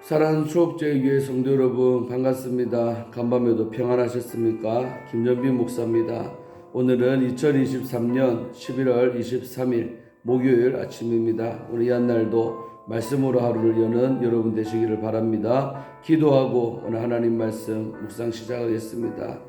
사랑하는 수업제교회 성도 여러분 반갑습니다. 간밤에도 평안하셨습니까? 김전빈 목사입니다. 오늘은 2023년 11월 23일 목요일 아침입니다. 우리 이 한날도 말씀으로 하루를 여는 여러분 되시기를 바랍니다. 기도하고 오늘 하나님 말씀 묵상 시작하겠습니다.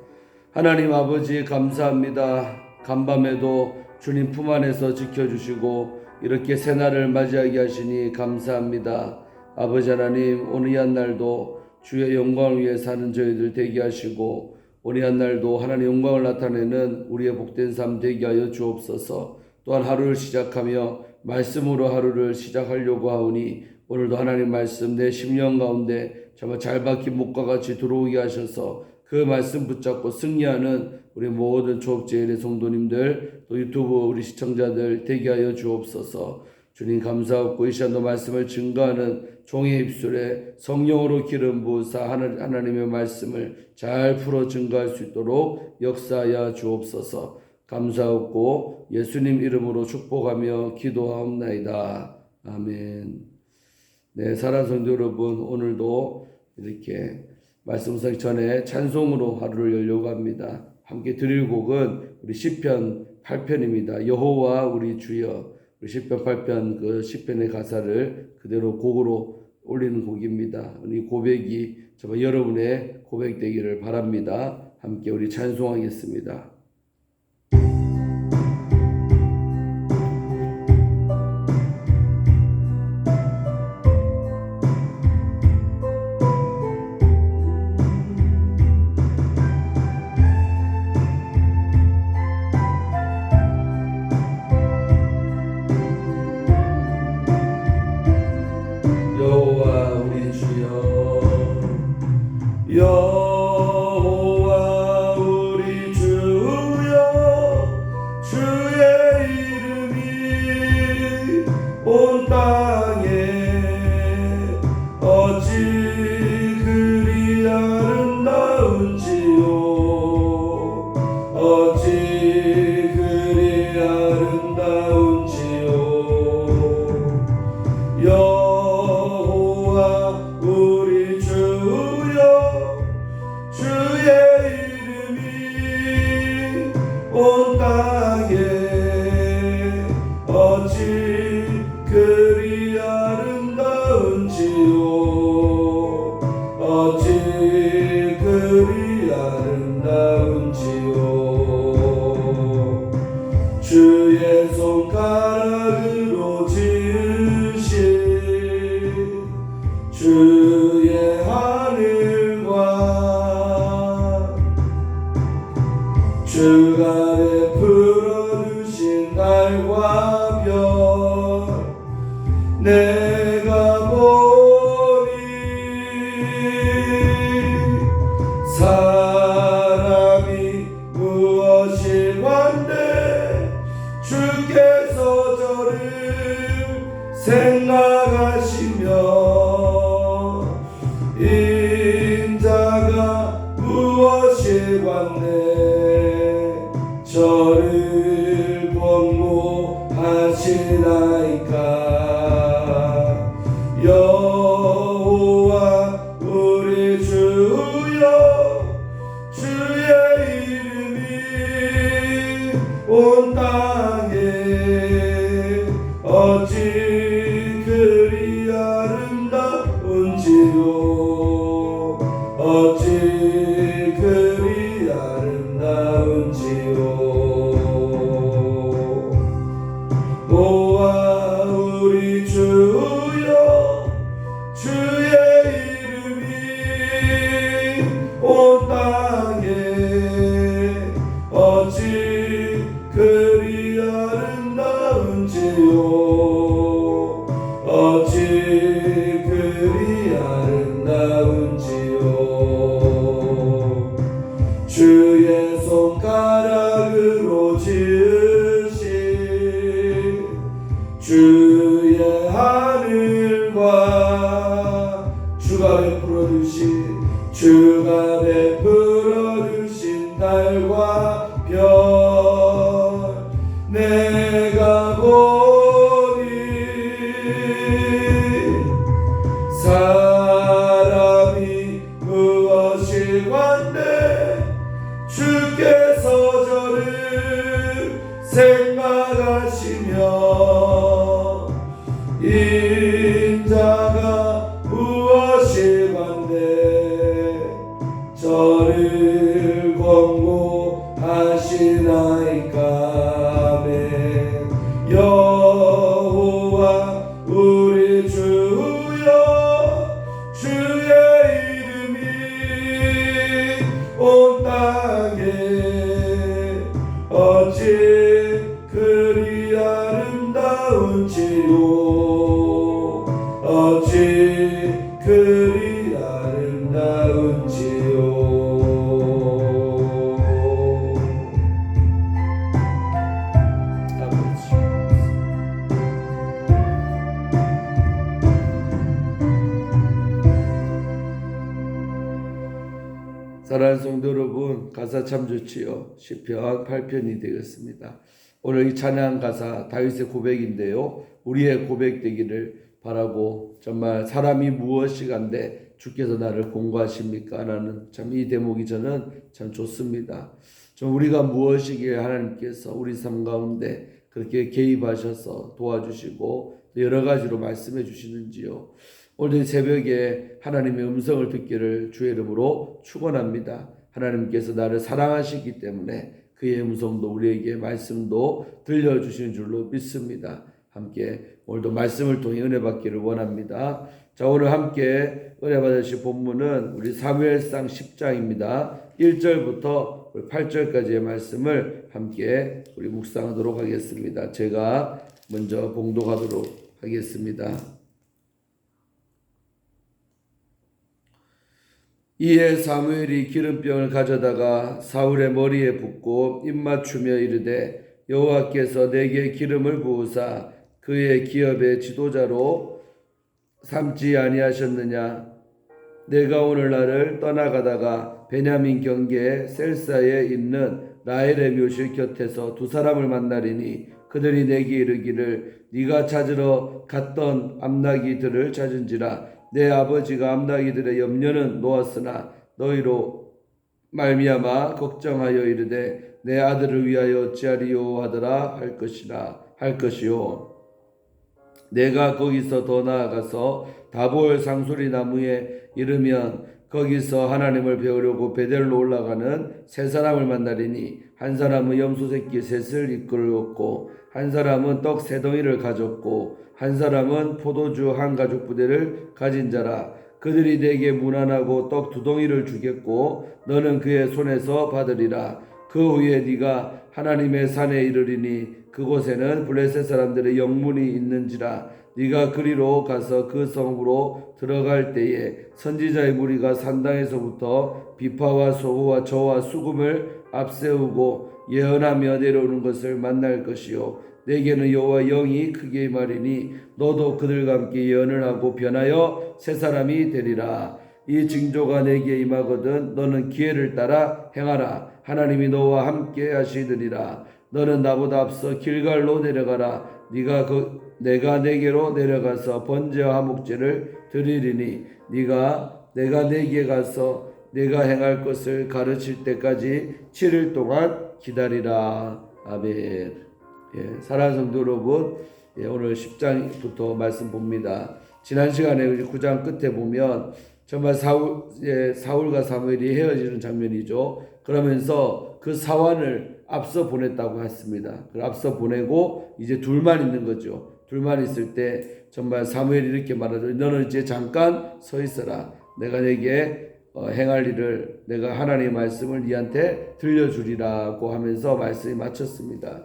하나님 아버지 감사합니다. 간밤에도 주님 품 안에서 지켜주시고 이렇게 새날을 맞이하게 하시니 감사합니다. 아버지 하나님, 오늘 이 한날도 주의 영광을 위해 사는 저희들 되게 하시고 오늘 이 한날도 하나님의 영광을 나타내는 우리의 복된 삶 되게 하여 주옵소서. 또한 하루를 시작하며 말씀으로 하루를 시작하려고 하오니 오늘도 하나님 말씀 내 심령 가운데 정말 잘 박힌 목과 같이 들어오게 하셔서 그 말씀 붙잡고 승리하는 우리 모든 조업제일의 성도님들 또 유튜브 우리 시청자들 되게 하여 주옵소서. 주님 감사하고 이 시간도 말씀을 증거하는 종의 입술에 성령으로 기름 부으사 하나님의 말씀을 잘 풀어 증거할 수 있도록 역사하여 주옵소서. 감사하고 예수님 이름으로 축복하며 기도하옵나이다. 아멘. 네, 사랑하는 성도 여러분, 오늘도 이렇게 말씀 묵상 전에 찬송으로 하루를 열려고 합니다. 함께 드릴 곡은 우리 시편 8편입니다. 여호와 우리 주여. 우리 시편 8편 그 시편의 가사를 그대로 곡으로 올리는 곡입니다. 이 고백이 정말 여러분의 고백 되기를 바랍니다. 함께 우리 찬송하겠습니다. 여호와 우리 주여 여호와 우리 주여 주의 이름이 온 땅에 어찌 그리 아름다운지요 어찌 그리 아름다운지요 우리 주여 주의 이름이 온 땅에 어찌 그리 아름다운지요 어찌 그리 아름다운지요 주의 손가락으로 지으신 주의 하늘과 주가 베풀어 주신 달과 별 내가 보니 사람이 무엇이 관대 주께서 저를 생각하시며 인자가 무엇이 관내 저를 권고하시나이까 여호와 우리 주여 주의 이름이 온 땅에 어찌 그리 아름다운지요 어찌 그리 아름다운지요 여호와 우리 주여 주의 이름이 온 땅에 어찌 그리 아름다운지요 어찌 그리 아름다운지요 주의 손가락으로 지으신 주의 하늘과 주가 베풀어 주신 달과 별 내가 보니 그리 아름다운지요. 사랑하는 성도 여러분, 가사 참 좋지요. 시편 8편이 되겠습니다. 오늘 이 찬양 가사 다윗의 고백인데요. 우리의 고백 되기를 바라고, 정말 사람이 무엇이간데 주께서 나를 공고하십니까? 라는 참 이 대목이 저는 참 좋습니다. 좀 우리가 무엇이기에 하나님께서 우리 삶 가운데 그렇게 개입하셔서 도와주시고 여러 가지로 말씀해 주시는지요. 오늘 새벽에 하나님의 음성을 듣기를 주의 이름으로 축원합니다. 하나님께서 나를 사랑하시기 때문에 그의 음성도 우리에게 말씀도 들려주시는 줄로 믿습니다. 함께 오늘도 말씀을 통해 은혜 받기를 원합니다. 자, 오늘 함께 은혜 받으실 본문은 우리 사무엘상 10장입니다. 1절부터 8절까지의 말씀을 함께 우리 묵상하도록 하겠습니다. 제가 먼저 봉독하도록 하겠습니다. 이에 사무엘이 기름병을 가져다가 사울의 머리에 붓고 입맞추며 이르되 여호와께서 내게 기름을 부으사 그의 기업의 지도자로 삼지 아니하셨느냐. 내가 오늘날을 떠나가다가 베냐민 경계 셀사에 있는 라헬의 묘실 곁에서 두 사람을 만나리니 그들이 내게 이르기를 네가 찾으러 갔던 암나기들을 찾은지라. 내 아버지가 암나기들의 염려는 놓았으나 너희로 말미암아 걱정하여 이르되 내 아들을 위하여 어찌하리요 하더라 할 것이요. 내가 거기서 더 나아가서 다보엘 상수리 나무에 이르면 거기서 하나님을 배우려고 베델로 올라가는 세 사람을 만나리니 한 사람은 염소 새끼 셋을 이끌었고 한 사람은 떡 세 덩이를 가졌고 한 사람은 포도주 한 가죽 부대를 가진 자라. 그들이 내게 문안하고 떡 두 덩이를 주겠고 너는 그의 손에서 받으리라. 그 후에 네가 하나님의 산에 이르리니 그곳에는 블레셋 사람들의 영문이 있는지라. 네가 그리로 가서 그 성으로 들어갈 때에 선지자의 무리가 산당에서부터 비파와 소고와 저와 수금을 앞세우고 예언하며 내려오는 것을 만날 것이요. 내게는 여호와 영이 크게 말이니 너도 그들과 함께 예언을 하고 변하여 새 사람이 되리라. 이 징조가 내게 임하거든 너는 기회를 따라 행하라. 하나님이 너와 함께 하시리라. 너는 나보다 앞서 길갈로 내려가라. 내가 내게로 내려가서 번제와 화목제를 드리리니 내가 내게 가서 내가 행할 것을 가르칠 때까지 7일 동안 기다리라. 아멘. 사랑하는 성도 여러분, 오늘 10장부터 말씀 봅니다. 지난 시간에 9장 끝에 보면 정말 사울과 사무엘이 헤어지는 장면이죠. 그러면서 그 사환을 앞서 보냈다고 했습니다. 앞서 보내고 이제 둘만 있는 거죠. 둘만 있을 때 정말 사무엘이 이렇게 말하죠. 너는 이제 잠깐 서 있어라. 내가 내게 행할 일을 내가 하나님의 말씀을 네한테 들려주리라고 하면서 말씀이 마쳤습니다.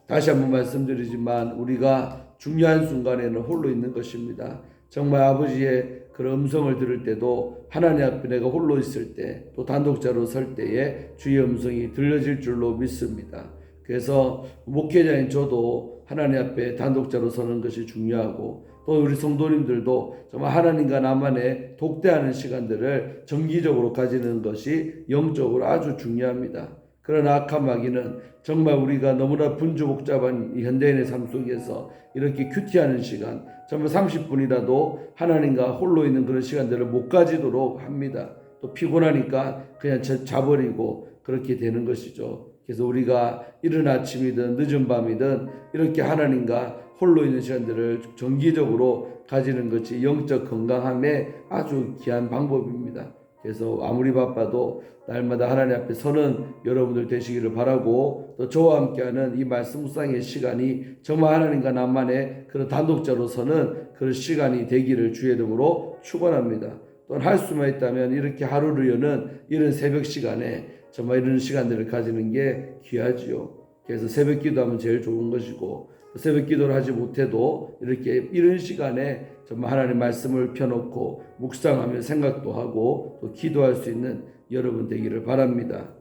다시 한번 말씀드리지만 우리가 중요한 순간에는 홀로 있는 것입니다. 정말 아버지의 그런 음성을 들을 때도 하나님 앞에 내가 홀로 있을 때 또 단독자로 설 때에 주의 음성이 들려질 줄로 믿습니다. 그래서 목회자인 저도 하나님 앞에 단독자로 서는 것이 중요하고 또 우리 성도님들도 정말 하나님과 나만의 독대하는 시간들을 정기적으로 가지는 것이 영적으로 아주 중요합니다. 그러나 악한 마귀는 정말 우리가 너무나 분주복잡한 이 현대인의 삶 속에서 이렇게 큐티하는 시간, 정말 30분이라도 하나님과 홀로 있는 그런 시간들을 못 가지도록 합니다. 또 피곤하니까 그냥 자버리고 그렇게 되는 것이죠. 그래서 우리가 이른 아침이든 늦은 밤이든 이렇게 하나님과 홀로 있는 시간들을 정기적으로 가지는 것이 영적 건강함의 아주 귀한 방법입니다. 그래서 아무리 바빠도 날마다 하나님 앞에 서는 여러분들 되시기를 바라고 또 저와 함께하는 이 말씀 묵상의 시간이 정말 하나님과 나만의 그런 단독자로 서는 그런 시간이 되기를 주의 이름으로 축원합니다. 또한 할 수만 있다면 이렇게 하루를 여는 이런 새벽 시간에 정말 이런 시간들을 가지는 게 귀하지요. 그래서 새벽 기도하면 제일 좋은 것이고 새벽 기도를 하지 못해도 이렇게 이런 시간에 정말 하나님의 말씀을 펴놓고 묵상하며 생각도 하고 또 기도할 수 있는 여러분 되기를 바랍니다.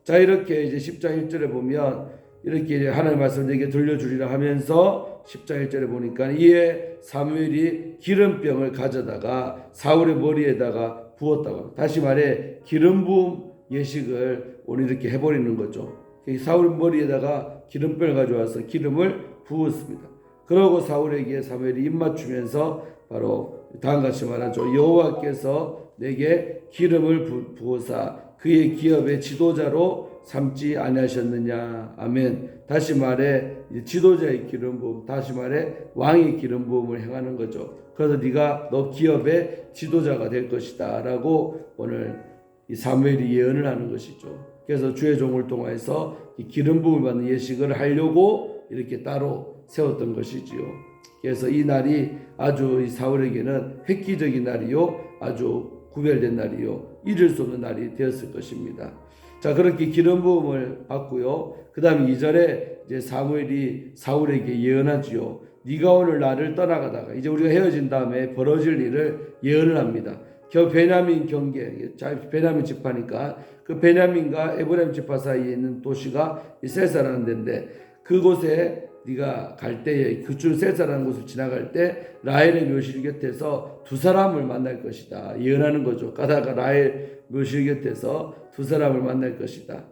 자, 이렇게 이제 10장 1절에 보면 이렇게 하나님의 말씀을 내게 들려주리라 하면서 10장 1절에 보니까 이에 사무엘이 기름병을 가져다가 사울의 머리에다가 부었다고 합니다. 다시 말해 기름 부음 예식을 오늘 이렇게 해버리는 거죠. 사울 머리에다가 기름병을 가져와서 기름을 부었습니다. 그러고 사울에게 사무엘이 입맞추면서 바로 다음같이 말하죠. 여호와께서 내게 기름을 부어사 그의 기업의 지도자로 삼지 아니하셨느냐. 아멘. 다시 말해 지도자의 기름 부음, 다시 말해 왕의 기름 부음을 행하는 거죠. 그래서 너 기업의 지도자가 될 것이다 라고 오늘 이 사무엘이 예언을 하는 것이죠. 그래서 주의 종을 통해서 이 기름 부음을 받는 예식을 하려고 이렇게 따로 세웠던 것이지요. 그래서 이 날이 아주 이 사울에게는 획기적인 날이요, 아주 구별된 날이요, 잊을 수 없는 날이 되었을 것입니다. 자, 그렇게 기름 부음을 받고요. 그 다음에 2절에 이제 사무엘이 사울에게 예언하지요. 네가 오늘 나를 떠나가다가, 이제 우리가 헤어진 다음에 벌어질 일을 예언을 합니다. 베냐민 경계, 베냐민 지파니까 그 베냐민과 에브라임 지파 사이에 있는 도시가 셀사라는 데인데, 그곳에 네가 갈 때에 그중 셀사라는 곳을 지나갈 때 라헬의 묘실 곁에서 두 사람을 만날 것이다. 예언하는 거죠. 가다가 라헬 묘실 곁에서 두 사람을 만날 것이다.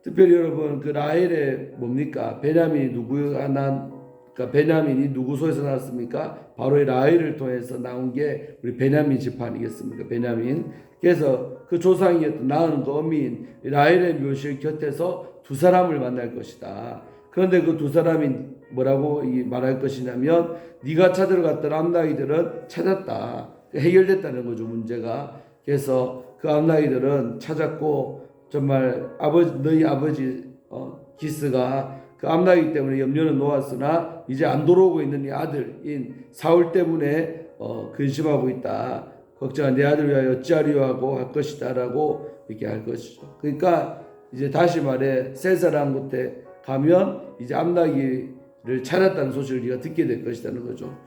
특별히 여러분, 그 라헬의 뭡니까? 베냐민이 그러니까 베냐민이 누구 소에서 나왔습니까? 바로 이 라헬을 통해서 나온 게 우리 베냐민 지파 아니겠습니까? 베냐민. 그래서 그 조상이었던 낳은 그 어미인 라헬의 묘실 곁에서 두 사람을 만날 것이다. 그런데 그 두 사람이 뭐라고 말할 것이냐면, 네가 찾으러 갔던 암나이들은 찾았다. 해결됐다는 거죠, 문제가. 그래서 그 암나이들은 찾았고, 정말 너희 아버지 기스가 그 암나기 때문에 염려는 놓았으나 이제 안 돌아오고 있는 이 아들인 사울 때문에 근심하고 있다. 걱정한 내 아들 위하여 어찌하리요 하고 할 것이다 라고 이렇게 할 것이죠. 그러니까 이제 다시 말해 셀사라는 곳에 가면 이제 암나기를 찾았다는 소식을 우리가 듣게 될 것이라는 거죠.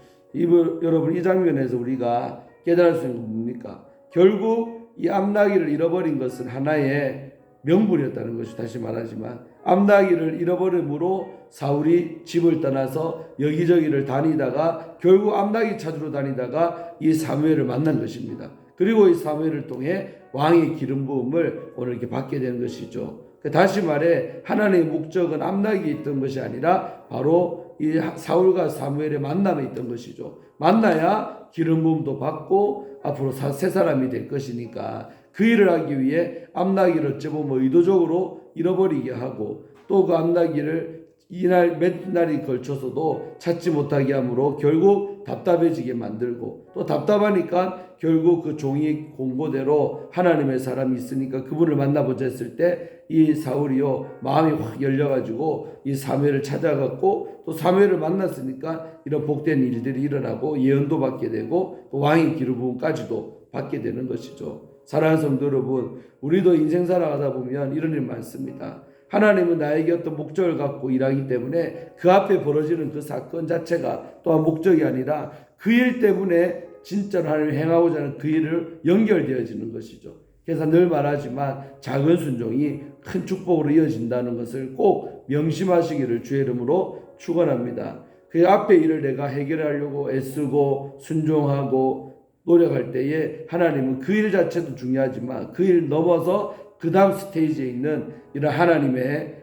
여러분, 이 장면에서 우리가 깨달을 수 있는 건 뭡니까? 결국 이 암나기를 잃어버린 것은 하나의 명분이었다는 것이, 다시 말하지만 암나기를 잃어버림으로 사울이 집을 떠나서 여기저기를 다니다가 결국 암나기 찾으러 다니다가 이 사무엘을 만난 것입니다. 그리고 이 사무엘을 통해 왕의 기름 부음을 오늘 이렇게 받게 되는 것이죠. 다시 말해 하나님의 목적은 암나기에 있던 것이 아니라 바로 이 사울과 사무엘의 만남에 있던 것이죠. 만나야 기름 부음도 받고 앞으로 새 사람이 될 것이니까 그 일을 하기 위해 암나기를 어찌 보면 의도적으로 잃어버리게 하고, 또 그 암나기를 몇 날이 걸쳐서도 찾지 못하게 함으로 결국 답답해지게 만들고, 또 답답하니까 결국 그 종이 공고대로 하나님의 사람이 있으니까 그분을 만나보자 했을 때 이 사울이요 마음이 확 열려가지고 이 사무엘을 찾아갔고, 또 사무엘을 만났으니까 이런 복된 일들이 일어나고 예언도 받게 되고 또 왕의 기름 부음까지도 받게 되는 것이죠. 사랑하는 성도 여러분, 우리도 인생 살아가다 보면 이런 일 많습니다. 하나님은 나에게 어떤 목적을 갖고 일하기 때문에 그 앞에 벌어지는 그 사건 자체가 또한 목적이 아니라 그 일 때문에 진짜로 하나님이 행하고자 하는 그 일을 연결되어지는 것이죠. 그래서 늘 말하지만 작은 순종이 큰 축복으로 이어진다는 것을 꼭 명심하시기를 주의 이름으로 축원합니다. 그 앞에 일을 내가 해결하려고 애쓰고 순종하고 노력할 때에 하나님은 그 일 자체도 중요하지만 그 일 넘어서 그 다음 스테이지에 있는 이런 하나님의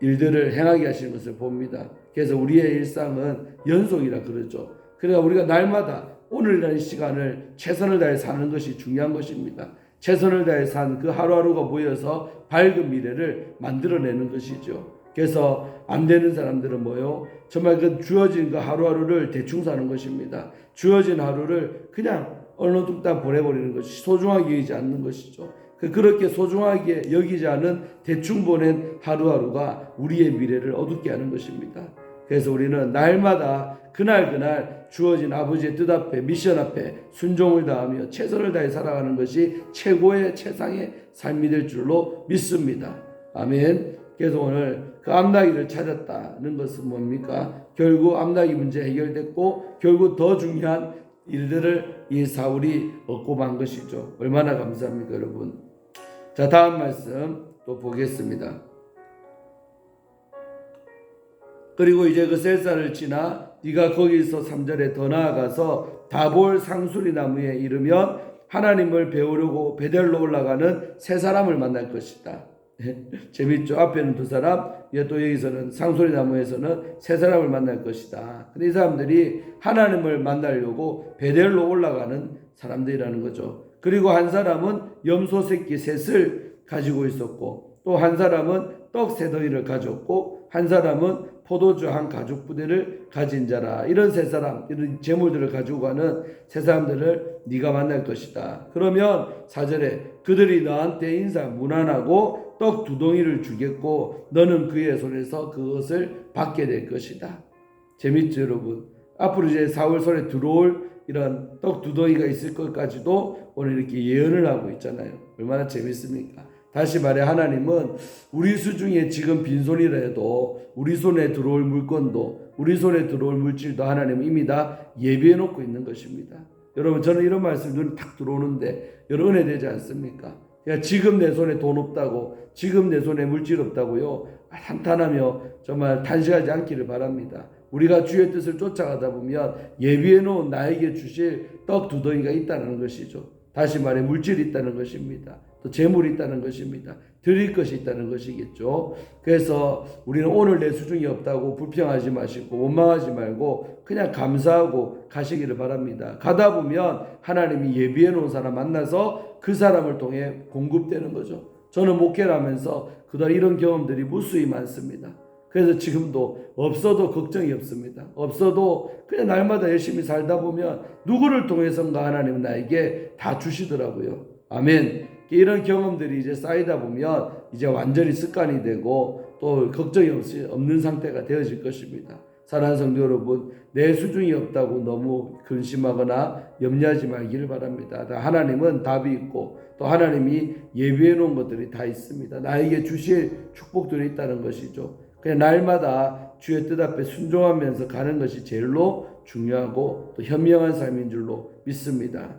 일들을 행하게 하시는 것을 봅니다. 그래서 우리의 일상은 연속이라 그러죠. 그러니까 우리가 날마다 오늘이라는 시간을 최선을 다해 사는 것이 중요한 것입니다. 최선을 다해 산 그 하루하루가 모여서 밝은 미래를 만들어내는 것이죠. 그래서 안 되는 사람들은 뭐요? 정말 그 주어진 그 하루하루를 대충 사는 것입니다. 주어진 하루를 그냥 얼렁뚱땅 보내버리는 것이 소중하게 여기지 않는 것이죠. 그렇게 소중하게 여기지 않은 대충 보낸 하루하루가 우리의 미래를 어둡게 하는 것입니다. 그래서 우리는 날마다 그날 주어진 아버지의 뜻 앞에, 미션 앞에 순종을 다하며 최선을 다해 살아가는 것이 최고의 최상의 삶이 될 줄로 믿습니다. 아멘. 그래서 오늘 그 암나기를 찾았다는 것은 뭡니까? 결국 암나기 문제 해결됐고 결국 더 중요한 일들을 이 사울이 얻고 만 것이죠. 얼마나 감사합니까, 여러분? 자, 다음 말씀 또 보겠습니다. 그리고 이제 그 셀사를 지나 네가 거기서 3절에 더 나아가서 다볼 상수리 나무에 이르면 하나님을 배우려고 베델로 올라가는 세 사람을 만날 것이다. 재밌죠? 앞에는 두 사람, 또 여기서는 상수리 나무에서는 세 사람을 만날 것이다. 근데 이 사람들이 하나님을 만나려고 베델로 올라가는 사람들이라는 거죠. 그리고 한 사람은 염소 새끼 셋을 가지고 있었고, 또 한 사람은 떡 세 덩이를 가졌고, 한 사람은 포도주 한 가죽 부대를 가진 자라. 이런 세 사람, 이런 재물들을 가지고 가는 세 사람들을 네가 만날 것이다. 그러면 4절에 그들이 너한테 인사 무난하고 떡 두 덩이를 주겠고 너는 그의 손에서 그것을 받게 될 것이다. 재밌죠, 여러분? 앞으로 이제 사울 손에 들어올 이런 떡 두 덩이가 있을 것까지도 오늘 이렇게 예언을 하고 있잖아요. 얼마나 재밌습니까? 다시 말해 하나님은 우리 수중에 지금 빈손이라 해도 우리 손에 들어올 물건도 우리 손에 들어올 물질도 하나님은 이미 다 예비해 놓고 있는 것입니다. 여러분, 저는 이런 말씀 눈에 탁 들어오는데 여러분 은혜 되지 않습니까? 야, 지금 내 손에 돈 없다고, 지금 내 손에 물질 없다고요 한탄하며 정말 탄식하지 않기를 바랍니다. 우리가 주의 뜻을 쫓아가다 보면 예비해 놓은 나에게 주실 떡 두 덩이가 있다는 것이죠. 다시 말해 물질이 있다는 것입니다. 또 재물이 있다는 것입니다. 드릴 것이 있다는 것이겠죠. 그래서 우리는 오늘 내 수중이 없다고 불평하지 마시고 원망하지 말고 그냥 감사하고 가시기를 바랍니다. 가다 보면 하나님이 예비해 놓은 사람 만나서 그 사람을 통해 공급되는 거죠. 저는 목회를 하면서 그동안 이런 경험들이 무수히 많습니다. 그래서 지금도 없어도 걱정이 없습니다. 없어도 그냥 날마다 열심히 살다 보면 누구를 통해서인가 하나님은 나에게 다 주시더라고요. 아멘. 이런 경험들이 이제 쌓이다 보면 이제 완전히 습관이 되고 또 걱정이 없는 상태가 되어질 것입니다. 사랑하는 성도 여러분, 내 수중이 없다고 너무 근심하거나 염려하지 말기를 바랍니다. 하나님은 답이 있고 또 하나님이 예비해 놓은 것들이 다 있습니다. 나에게 주실 축복들이 있다는 것이죠. 그냥 날마다 주의 뜻 앞에 순종하면서 가는 것이 제일로 중요하고 또 현명한 삶인 줄로 믿습니다.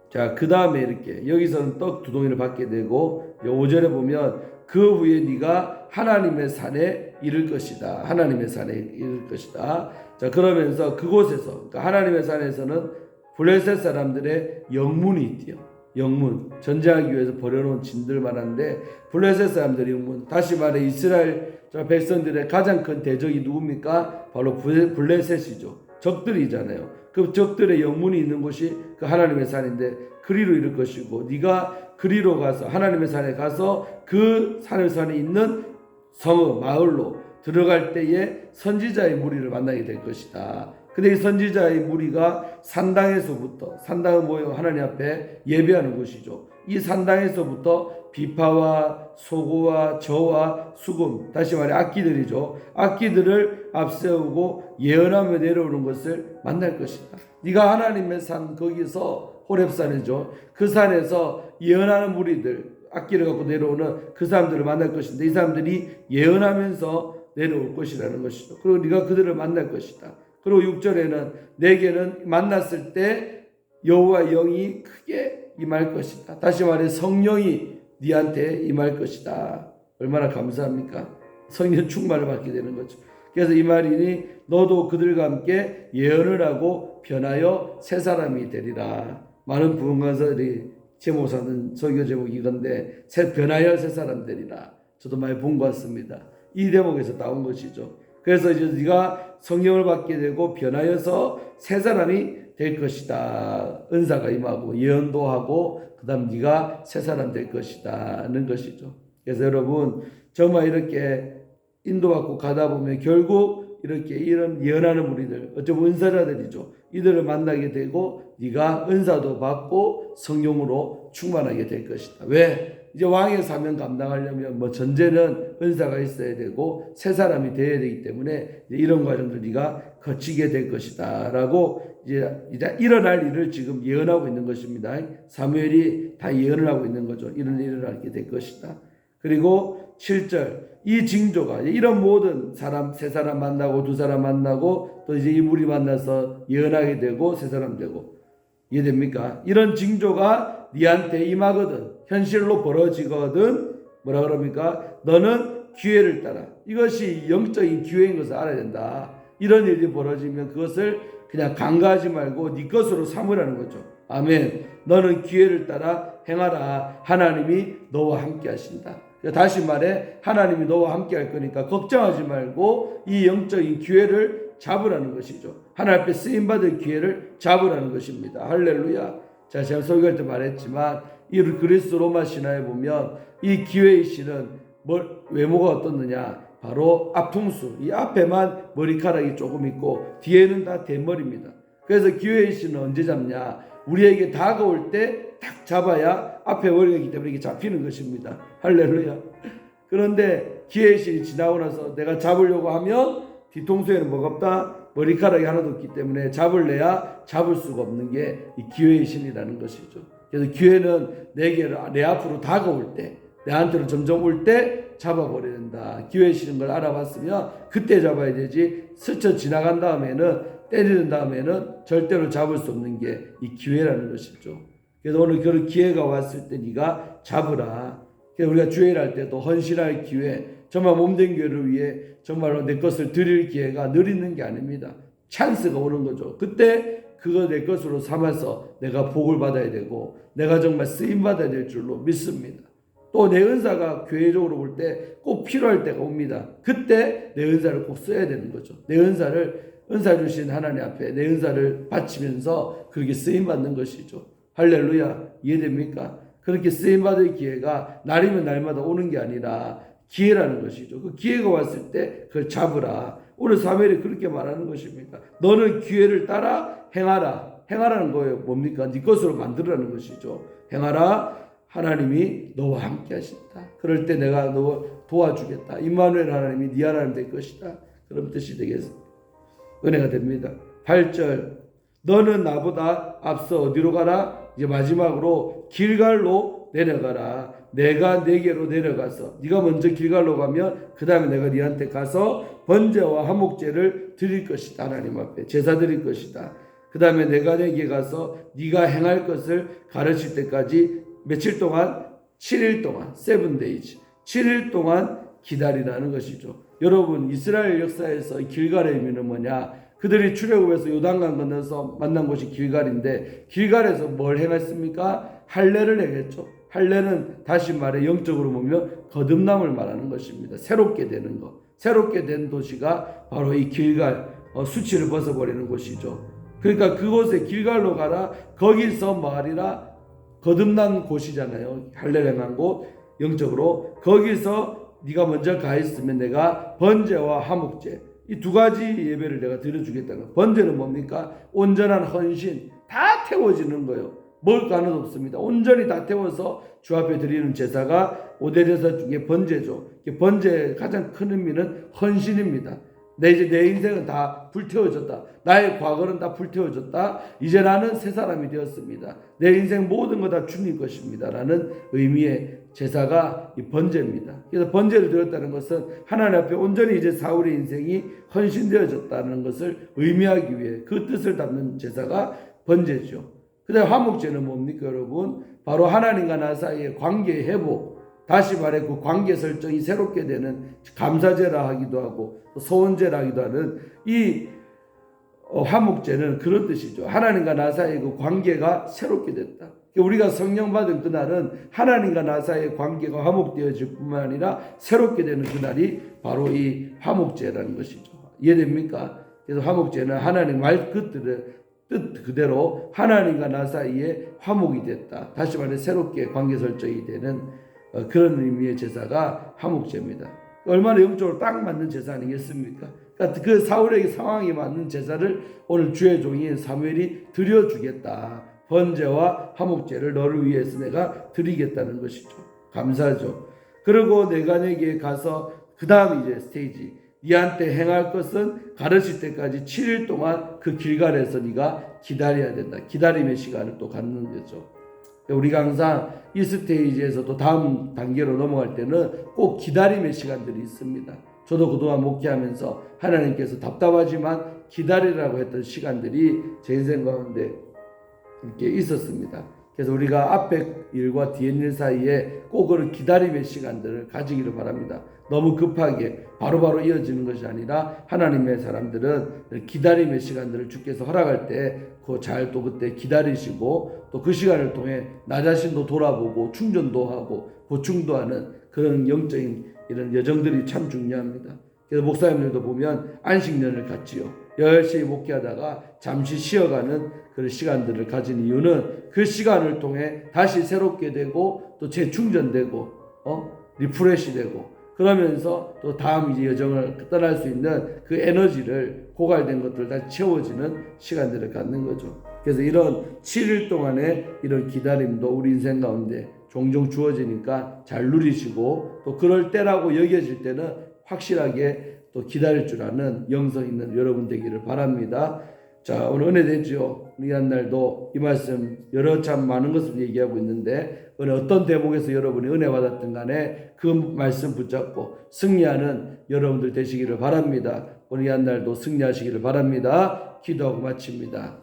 자, 그 다음에 이렇게 여기서는 떡 두 덩이를 받게 되고 5절에 보면 그 후에 네가 하나님의 산에 이를 것이다. 하나님의 산에 이를 것이다. 자, 그러면서 그곳에서, 그러니까 하나님의 산에서는 블레셋 사람들의 영문이 있대요. 영문, 전쟁하기 위해서 버려놓은 진들 말하는데 블레셋 사람들의 영문, 다시 말해 이스라엘 백성들의 가장 큰 대적이 누굽니까? 바로 블레셋이죠. 적들이잖아요. 그 적들의 영문이 있는 곳이 그 하나님의 산인데 그리로 이를 것이고 네가 그리로 가서 하나님의 산에 가서 그 산에 있는 성읍 마을로 들어갈 때에 선지자의 무리를 만나게 될 것이다. 근데 이 선지자의 무리가 산당에서부터, 산당은 뭐예요? 하나님 앞에 예배하는 곳이죠. 이 산당에서부터 비파와 소고와 저와 수금, 다시 말해 악기들이죠. 악기들을 앞세우고 예언하며 내려오는 것을 만날 것이다. 네가 하나님의 산 거기서 호렙산이죠. 그 산에서 예언하는 무리들, 악기를 갖고 내려오는 그 사람들을 만날 것인데 이 사람들이 예언하면서 내려올 것이라는 것이죠. 그리고 네가 그들을 만날 것이다. 그리고 6절에는 내게는 만났을 때 여호와의 영이 크게 임할 것이다. 다시 말해 성령이 네한테 임할 것이다. 얼마나 감사합니까? 성령 충만을 받게 되는 거죠. 그래서 이 말이니 너도 그들과 함께 예언을 하고 변하여 새 사람이 되리라. 많은 부흥가서들이 제목 사는 설교 제목이 이건데 변하여 새 사람 되리라. 저도 많이 본 것 같습니다. 이 대목에서 나온 것이죠. 그래서 이제 네가 성령을 받게 되고 변하여서 새 사람이 될 것이다. 은사가 임하고 예언도 하고 그다음 네가 새 사람 될 것이다는 것이죠. 그래서 여러분 정말 이렇게 인도받고 가다 보면 결국 이렇게 이런 예언하는 우리들 어쩌면 은사자들이죠. 이들을 만나게 되고 네가 은사도 받고 성령으로 충만하게 될 것이다. 왜? 이제 왕의 사명 감당하려면 뭐 전제는 은사가 있어야 되고 새 사람이 되어야 되기 때문에 이런 과정들 네가 거치게 될 것이다 라고 이제 일어날 일을 지금 예언하고 있는 것입니다. 사무엘이 다 예언을 하고 있는 거죠. 이런 일을 하게 될 것이다. 그리고 7절 이 징조가 이런 모든 사람 세 사람 만나고 두 사람 만나고 또 이제 이 무리 만나서 예언하게 되고 세 사람 되고 이해됩니까? 이런 징조가 네한테 임하거든 현실로 벌어지거든 뭐라 그럽니까? 너는 기회를 따라 이것이 영적인 기회인 것을 알아야 된다. 이런 일이 벌어지면 그것을 그냥 간과하지 말고 네 것으로 삼으라는 거죠. 아멘. 너는 기회를 따라 행하라. 하나님이 너와 함께 하신다. 다시 말해 하나님이 너와 함께 할 거니까 걱정하지 말고 이 영적인 기회를 잡으라는 것이죠. 하나님 앞에 쓰임받을 기회를 잡으라는 것입니다. 할렐루야. 자, 제가 설교할 때 말했지만 이 그리스 로마 신화에 보면 이 기회의 신은 외모가 어떻느냐 바로 앞통수 이 앞에만 머리카락이 조금 있고 뒤에는 다 대머리입니다. 그래서 기회의 신은 언제 잡냐 우리에게 다가올 때 딱 잡아야 앞에 머리가 있기 때문에 이게 잡히는 것입니다. 할렐루야. 그런데 기회의 신이 지나고 나서 내가 잡으려고 하면 뒤통수에는 뭐가 없다? 머리카락이 하나도 없기 때문에 잡을래야 잡을 수가 없는 게 이 기회의 신이라는 것이죠. 그래서 기회는 내 앞으로 다가올 때 내한테로 점점 올 때 잡아버려야 된다. 기회 신인 걸 알아봤으면 그때 잡아야 되지 스쳐 지나간 다음에는 때리는 다음에는 절대로 잡을 수 없는 게 이 기회라는 것이죠. 그래서 오늘 그런 기회가 왔을 때 네가 잡으라. 그래서 우리가 주일을 할 때도 헌신할 기회 정말 몸된 교회를 위해 정말로 내 것을 드릴 기회가 늘 있는 게 아닙니다. 찬스가 오는 거죠. 그때 그거 내 것으로 삼아서 내가 복을 받아야 되고 내가 정말 쓰임 받아야 될 줄로 믿습니다. 또 내 은사가 교회적으로 볼 때 꼭 필요할 때가 옵니다. 그때 내 은사를 꼭 써야 되는 거죠. 내 은사 주신 하나님 앞에 내 은사를 바치면서 그렇게 쓰임 받는 것이죠. 할렐루야. 이해됩니까? 그렇게 쓰임 받을 기회가 날이면 날마다 오는 게 아니라 기회라는 것이죠. 그 기회가 왔을 때 그걸 잡으라. 오늘 사무엘이 그렇게 말하는 것입니다. 너는 기회를 따라 행하라. 행하라는 거예요. 뭡니까? 네 것으로 만들라는 것이죠. 행하라. 하나님이 너와 함께 하신다. 그럴 때 내가 너 도와주겠다. 임마누엘 하나님이 네 하나님 될 것이다. 그런 뜻이 되겠습니다. 은혜가 됩니다. 8절 너는 나보다 앞서 어디로 가라? 이제 마지막으로 길갈로 내려가라. 내가 네게로 내려가서 네가 먼저 길갈로 가면 그 다음에 내가 네한테 가서 번제와 화목제를 드릴 것이다. 하나님 앞에 제사 드릴 것이다. 그 다음에 내가 네게 가서 네가 행할 것을 가르칠 때까지 며칠 동안 7일 동안 7days 7일 동안 기다리라는 것이죠. 여러분 이스라엘 역사에서 길갈의 의미는 뭐냐? 그들이 출애굽해서 요단강 건너서 만난 곳이 길갈인데 길갈에서 뭘 행했습니까? 할례를 행했죠. 할례는 다시 말해 영적으로 보면 거듭남을 말하는 것입니다. 새롭게 되는 것. 새롭게 된 도시가 바로 이 길갈 수치를 벗어버리는 곳이죠. 그러니까 그곳에 길갈로 가라. 거기서 뭐하리라? 거듭난 곳이잖아요. 할례를 행한 곳 영적으로 거기서 네가 먼저 가 있으면 내가 번제와 화목제 이 두 가지 예배를 내가 드려주겠다는 거예요. 번제는 뭡니까? 온전한 헌신 다 태워지는 거예요. 먹을 거 하나도 없습니다. 온전히 다 태워서 주 앞에 드리는 제사가 오대제사 중에 번제죠. 번제의 가장 큰 의미는 헌신입니다. 내 인생은 다 불태워졌다. 나의 과거는 다 불태워졌다. 이제 나는 새 사람이 되었습니다. 내 인생 모든 거 다 주님 것입니다. 라는 의미의 제사가 이 번제입니다. 그래서 번제를 드렸다는 것은 하나님 앞에 온전히 이제 사울의 인생이 헌신되어졌다는 것을 의미하기 위해 그 뜻을 담는 제사가 번제죠. 그 다음에 화목제는 뭡니까 여러분? 바로 하나님과 나 사이의 관계의 회복. 다시 말해 그 관계 설정이 새롭게 되는 감사제라 하기도 하고 소원제라 하기도 하는 이 화목제는 그런 뜻이죠. 하나님과 나 사이의 그 관계가 새롭게 됐다. 우리가 성령 받은 그날은 하나님과 나 사이의 관계가 화목되어질 뿐만 아니라 새롭게 되는 그날이 바로 이 화목제라는 것이죠. 이해됩니까? 그래서 화목제는 하나님 말 뜻 그대로 하나님과 나 사이에 화목이 됐다. 다시 말해 새롭게 관계 설정이 되는 그런 의미의 제사가 화목제입니다. 얼마나 영적으로 딱 맞는 제사 아니겠습니까? 그러니까 그 사울에게 상황에 맞는 제사를 오늘 주의 종인 사무엘이 드려주겠다. 번제와 화목제를 너를 위해서 내가 드리겠다는 것이죠. 감사하죠. 그리고 내가 내게 가서 그 다음 이제 스테이지 네한테 행할 것은 가르칠 때까지 7일 동안 그 길갈에서 네가 기다려야 된다. 기다림의 시간을 또 갖는 거죠. 우리가 항상 이 스테이지에서 또 다음 단계로 넘어갈 때는 꼭 기다림의 시간들이 있습니다. 저도 그동안 목회하면서 하나님께서 답답하지만 기다리라고 했던 시간들이 제 인생 가운데 이렇게 있었습니다. 그래서 우리가 앞에 일과 뒤에 일 사이에 꼭 그런 기다림의 시간들을 가지기를 바랍니다. 너무 급하게 바로바로 이어지는 것이 아니라 하나님의 사람들은 기다림의 시간들을 주께서 허락할 때 그 잘 또 그때 기다리시고 또 그 시간을 통해 나 자신도 돌아보고 충전도 하고 보충도 하는 그런 영적인 이런 여정들이 참 중요합니다. 그래서 목사님들도 보면 안식년을 갖지요. 열심히 목회하다가 잠시 쉬어가는 그런 시간들을 가진 이유는 그 시간을 통해 다시 새롭게 되고 또 재충전되고 리프레시되고 그러면서 또 다음 이제 여정을 떠날 수 있는 그 에너지를 고갈된 것들을 다시 채워지는 시간들을 갖는 거죠. 그래서 이런 7일 동안의 이런 기다림도 우리 인생 가운데 종종 주어지니까 잘 누리시고 또 그럴 때라고 여겨질 때는 확실하게 또 기다릴 줄 아는 영성 있는 여러분 되기를 바랍니다. 자, 오늘 은혜 되죠. 우리 한 날도 이 말씀 여러 참 많은 것을 얘기하고 있는데 어떤 대목에서 여러분이 은혜 받았든 간에 그 말씀 붙잡고 승리하는 여러분들 되시기를 바랍니다. 오늘 한 날도 승리하시기를 바랍니다. 기도하고 마칩니다.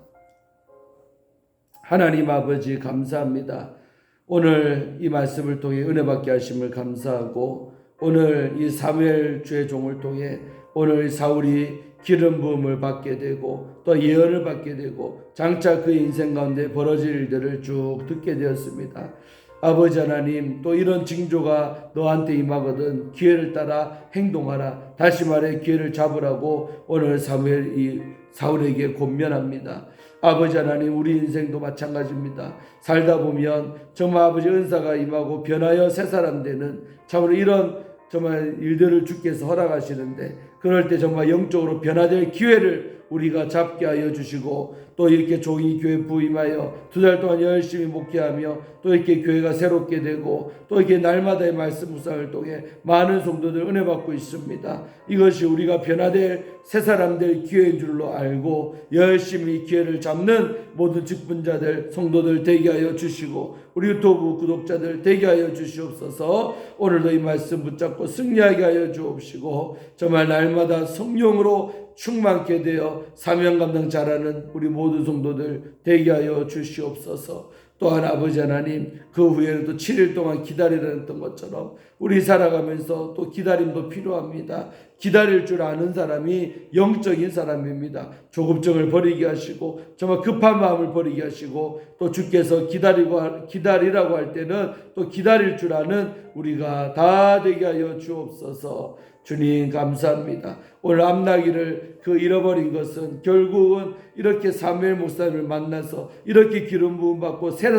하나님 아버지 감사합니다. 오늘 이 말씀을 통해 은혜 받게 하심을 감사하고 오늘 이 사무엘 주의 종을 통해 오늘 사울이 기름 부음을 받게 되고 또 예언을 받게 되고 장차 그 인생 가운데 벌어질 일들을 쭉 듣게 되었습니다. 아버지 하나님 또 이런 징조가 너한테 임하거든 기회를 따라 행동하라. 다시 말해 기회를 잡으라고 오늘 사울에게 권면합니다. 아버지 하나님 우리 인생도 마찬가지입니다. 살다 보면 정말 아버지 은사가 임하고 변하여 새 사람 되는 참으로 이런 정말 일들을 주께서 허락하시는데 그럴 때 정말 영적으로 변화될 기회를 우리가 잡게 하여 주시고 또 이렇게 종이 교회 부임하여 2달 동안 열심히 목회하며 또 이렇게 교회가 새롭게 되고 또 이렇게 날마다의 말씀 묵상을 통해 많은 성도들 은혜 받고 있습니다. 이것이 우리가 변화될 새 사람 될 기회인 줄로 알고 열심히 이 기회를 잡는 모든 직분자들 성도들 되게 하여 주시고 우리 유튜브 구독자들 되게 하여 주시옵소서. 오늘도 이 말씀 붙잡고 승리하게 하여 주옵시고 정말 날마다 성령으로 충만케 되어 사명 감당 잘하는 우리 모든 성도들 되게 하여 주시옵소서. 또한 아버지 하나님 그 후에는 또 7일 동안 기다리라는 것처럼 우리 살아가면서 또 기다림도 필요합니다. 기다릴 줄 아는 사람이 영적인 사람입니다. 조급증을 버리게 하시고 정말 급한 마음을 버리게 하시고 또 주께서 기다리라고 할 때는 또 기다릴 줄 아는 우리가 다 되게 하여 주옵소서. 주님 감사합니다. 오늘 암나기를 잃어버린 것은 결국은 이렇게 사무엘 목사님을 만나서 이렇게 기름 부음 받고 새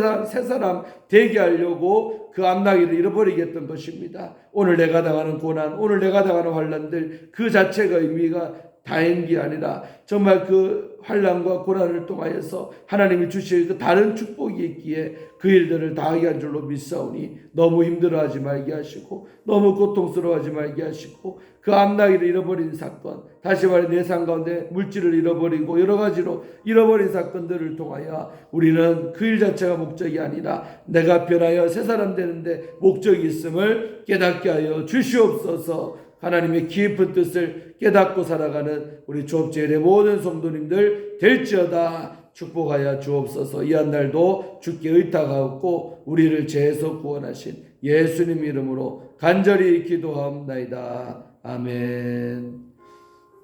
사람 되게 하려고 그 암나기를 잃어버리게 했던 것입니다. 오늘 내가 당하는 고난, 오늘 내가 당하는 환난들 그 자체가 의미가 다행한 게 아니라 정말 그 환난과 고난을 통하여서 하나님이 주실 그 다른 축복이 있기에 그 일들을 다하게 한 줄로 믿사오니 너무 힘들어하지 말게 하시고 너무 고통스러워하지 말게 하시고 그 암나기를 잃어버린 사건, 다시 말해 내 삶 가운데 물질을 잃어버리고 여러 가지로 잃어버린 사건들을 통하여 우리는 그 일 자체가 목적이 아니라 내가 변하여 새 사람 되는데 목적이 있음을 깨닫게 하여 주시옵소서. 하나님의 깊은 뜻을 깨닫고 살아가는 우리 조업제일의 모든 성도님들 될지어다 축복하여 주옵소서. 이 한 날도 주께 의탁하옵고 우리를 죄에서 구원하신 예수님 이름으로 간절히 기도하옵나이다. 아멘.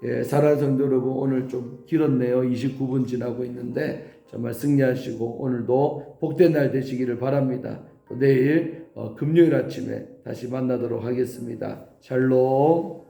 예, 사랑하는 성도 여러분 오늘 좀 길었네요. 29분 지나고 있는데 정말 승리하시고 오늘도 복된 날 되시기를 바랍니다. 또 내일 금요일 아침에 다시 만나도록 하겠습니다. 샬롬.